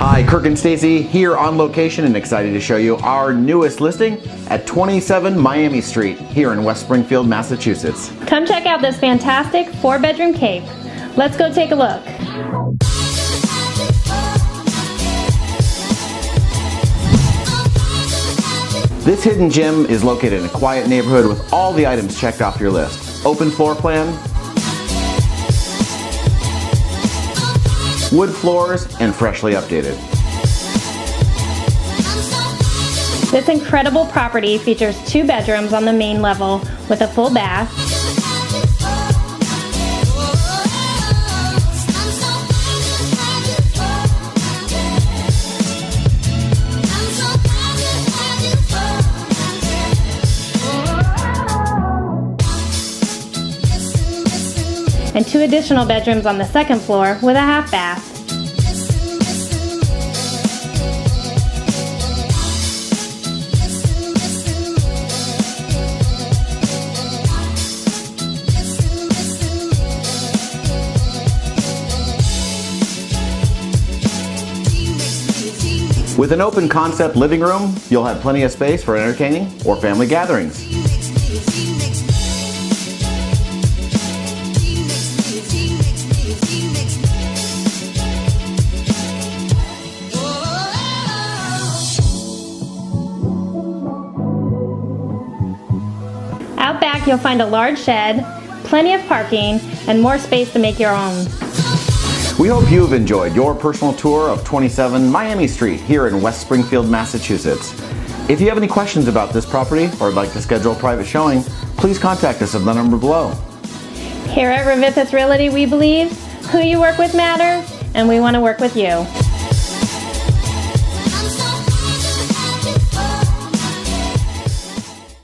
Hi, Kirk and Stacy here on location and excited to show you our newest listing at 27 Miami Street here in West Springfield, Massachusetts. Come check out this fantastic 4-bedroom cape. Let's go take a look. This hidden gem is located in a quiet neighborhood with all the items checked off your list. Open floor plan, wood floors, and freshly updated. This incredible property features 2 bedrooms on the main level with a full bath, and 2 additional bedrooms on the second floor with a half bath. With an open concept living room, you'll have plenty of space for entertaining or family gatherings. Out back you'll find a large shed, plenty of parking, and more space to make your own. We hope you've enjoyed your personal tour of 27 Miami Street here in West Springfield, Massachusetts. If you have any questions about this property or would like to schedule a private showing, please contact us at the number below. Here at Revithis Realty, we believe who you work with matters, and we want to work with you.